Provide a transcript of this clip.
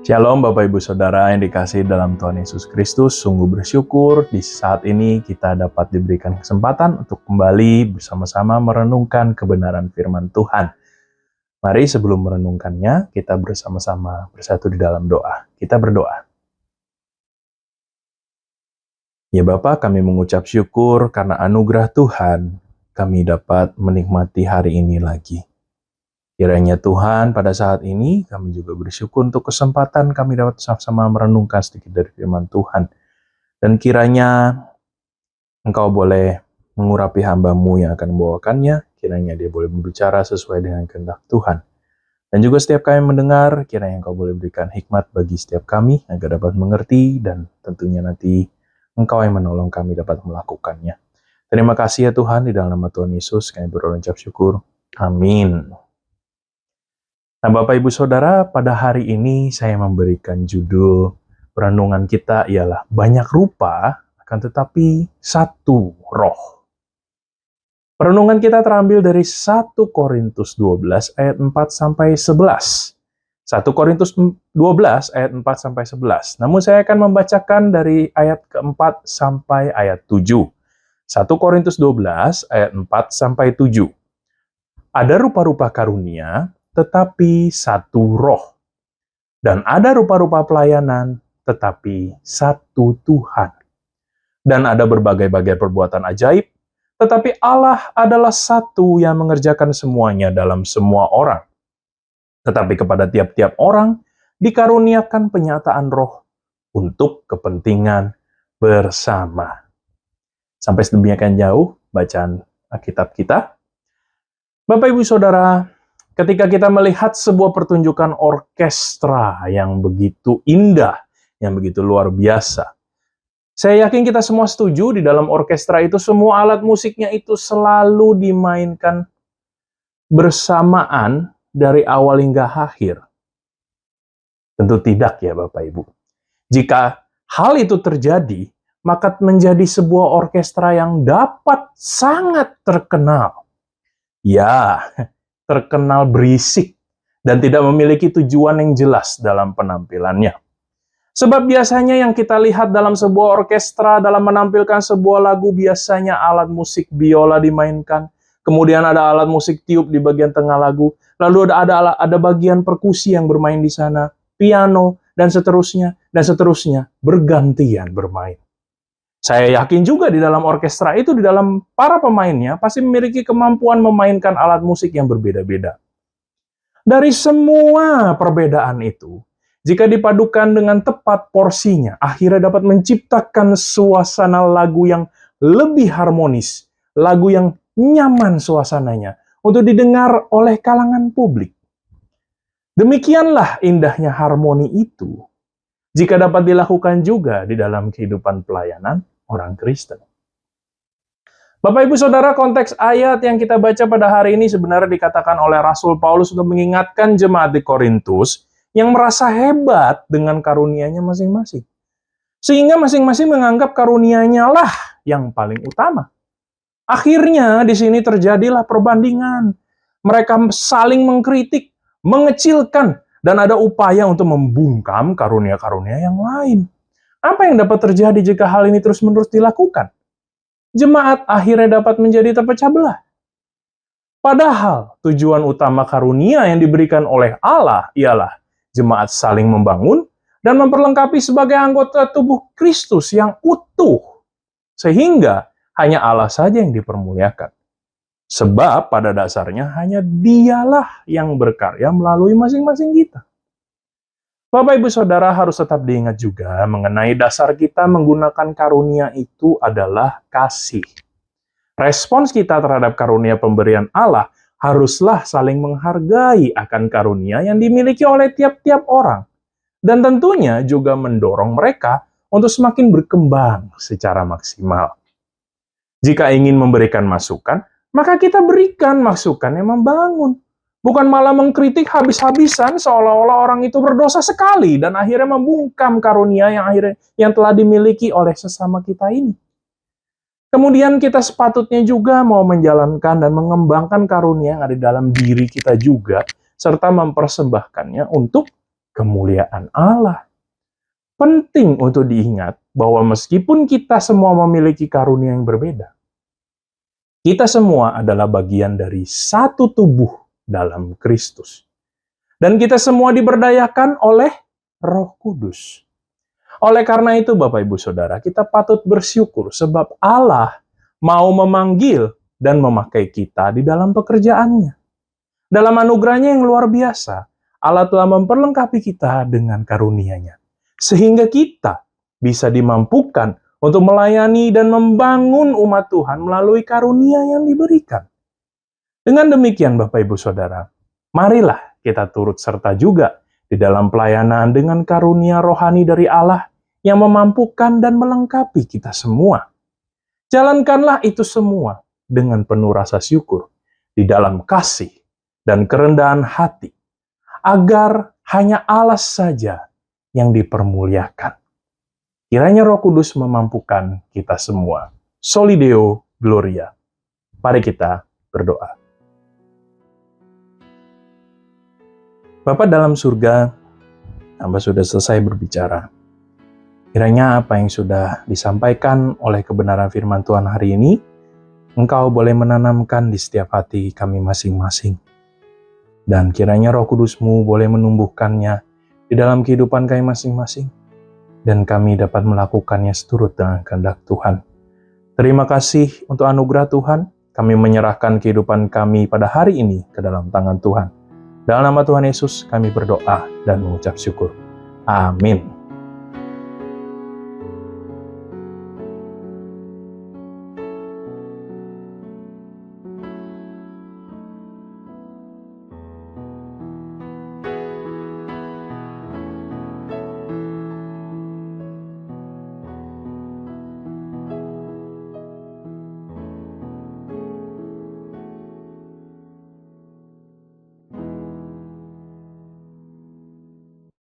Shalom Bapak Ibu Saudara yang dikasihi dalam Tuhan Yesus Kristus. Sungguh bersyukur di saat ini kita dapat diberikan kesempatan untuk kembali bersama-sama merenungkan kebenaran firman Tuhan. Mari sebelum merenungkannya, kita bersama-sama bersatu di dalam doa. Kita berdoa. Ya Bapa, kami mengucap syukur karena anugerah Tuhan, kami dapat menikmati hari ini lagi. Kiranya Tuhan pada saat ini kami juga bersyukur untuk kesempatan kami dapat sama-sama merenungkan sedikit dari firman Tuhan. Dan kiranya Engkau boleh mengurapi hamba-Mu yang akan membawakannya, kiranya dia boleh berbicara sesuai dengan kehendak Tuhan. Dan juga setiap kami mendengar, kiranya Engkau boleh berikan hikmat bagi setiap kami agar dapat mengerti dan tentunya nanti Engkau yang menolong kami dapat melakukannya. Terima kasih ya Tuhan, di dalam nama Tuhan Yesus kami berucap syukur. Amin. Nah, Bapak Ibu Saudara, pada hari ini saya memberikan judul perenungan kita ialah banyak rupa, akan tetapi satu roh. Perenungan kita terambil dari 1 Korintus 12 ayat 4-11. 1 Korintus 12 ayat 4-11. Namun saya akan membacakan dari ayat keempat sampai ayat 7. 1 Korintus 12 ayat 4-7. Ada rupa-rupa karunia, tetapi satu roh. Dan ada rupa-rupa pelayanan, tetapi satu Tuhan. Dan ada berbagai-bagai perbuatan ajaib, tetapi Allah adalah satu yang mengerjakan semuanya dalam semua orang. Tetapi kepada tiap-tiap orang dikaruniakan penyataan roh untuk kepentingan bersama. Sampai sedemikian jauh bacaan Alkitab kita. Bapak Ibu Saudara, ketika kita melihat sebuah pertunjukan orkestra yang begitu indah, yang begitu luar biasa, saya yakin kita semua setuju di dalam orkestra itu semua alat musiknya itu selalu dimainkan bersamaan dari awal hingga akhir. Tentu tidak ya Bapak Ibu. Jika hal itu terjadi, maka menjadi sebuah orkestra yang dapat sangat terkenal. Ya, terkenal berisik dan tidak memiliki tujuan yang jelas dalam penampilannya. Sebab biasanya yang kita lihat dalam sebuah orkestra dalam menampilkan sebuah lagu, biasanya alat musik biola dimainkan, kemudian ada alat musik tiup di bagian tengah lagu, lalu ada bagian perkusi yang bermain di sana, piano, dan seterusnya bergantian bermain. Saya yakin juga di dalam orkestra itu, di dalam para pemainnya, pasti memiliki kemampuan memainkan alat musik yang berbeda-beda. Dari semua perbedaan itu, jika dipadukan dengan tepat porsinya, akhirnya dapat menciptakan suasana lagu yang lebih harmonis, lagu yang nyaman suasananya, untuk didengar oleh kalangan publik. Demikianlah indahnya harmoni itu, jika dapat dilakukan juga di dalam kehidupan pelayanan orang Kristen. Bapak Ibu Saudara, konteks ayat yang kita baca pada hari ini sebenarnya dikatakan oleh Rasul Paulus untuk mengingatkan jemaat di Korintus yang merasa hebat dengan karunia-nya masing-masing. Sehingga masing-masing menganggap karunia-nya lah yang paling utama. Akhirnya di sini terjadilah perbandingan. Mereka saling mengkritik, mengecilkan, dan ada upaya untuk membungkam karunia-karunia yang lain. Apa yang dapat terjadi jika hal ini terus-menerus dilakukan? Jemaat akhirnya dapat menjadi terpecah belah. Padahal tujuan utama karunia yang diberikan oleh Allah ialah jemaat saling membangun dan memperlengkapi sebagai anggota tubuh Kristus yang utuh. Sehingga hanya Allah saja yang dipermuliakan. Sebab pada dasarnya hanya Dialah yang berkarya melalui masing-masing kita. Bapak Ibu Saudara, harus tetap diingat juga mengenai dasar kita menggunakan karunia itu adalah kasih. Respons kita terhadap karunia pemberian Allah haruslah saling menghargai akan karunia yang dimiliki oleh tiap-tiap orang. Dan tentunya juga mendorong mereka untuk semakin berkembang secara maksimal. Jika ingin memberikan masukan, maka kita berikan masukan yang membangun. Bukan malah mengkritik habis-habisan seolah-olah orang itu berdosa sekali dan akhirnya membungkam karunia yang telah dimiliki oleh sesama kita ini. Kemudian kita sepatutnya juga mau menjalankan dan mengembangkan karunia yang ada di dalam diri kita juga, serta mempersembahkannya untuk kemuliaan Allah. Penting untuk diingat bahwa meskipun kita semua memiliki karunia yang berbeda, kita semua adalah bagian dari satu tubuh dalam Kristus. Dan kita semua diberdayakan oleh Roh Kudus. Oleh karena itu, Bapak Ibu Saudara, kita patut bersyukur sebab Allah mau memanggil dan memakai kita di dalam pekerjaannya. Dalam anugerahnya yang luar biasa, Allah telah memperlengkapi kita dengan karunia-Nya. Sehingga kita bisa dimampukan untuk melayani dan membangun umat Tuhan melalui karunia yang diberikan. Dengan demikian, Bapak Ibu Saudara, marilah kita turut serta juga di dalam pelayanan dengan karunia rohani dari Allah yang memampukan dan melengkapi kita semua. Jalankanlah itu semua dengan penuh rasa syukur di dalam kasih dan kerendahan hati, agar hanya Allah saja yang dipermuliakan. Kiranya Roh Kudus memampukan kita semua. Soli Deo Gloria. Mari kita berdoa. Bapa dalam surga, Hamba sudah selesai berbicara. Kiranya apa yang sudah disampaikan oleh kebenaran firman Tuhan hari ini, Engkau boleh menanamkan di setiap hati kami masing-masing. Dan kiranya Roh Kudus-Mu boleh menumbuhkannya di dalam kehidupan kami masing-masing, dan kami dapat melakukannya seturut dengan kehendak Tuhan. Terima kasih untuk anugerah Tuhan. Kami menyerahkan kehidupan kami pada hari ini ke dalam tangan Tuhan. Dalam nama Tuhan Yesus kami berdoa dan mengucap syukur. Amin.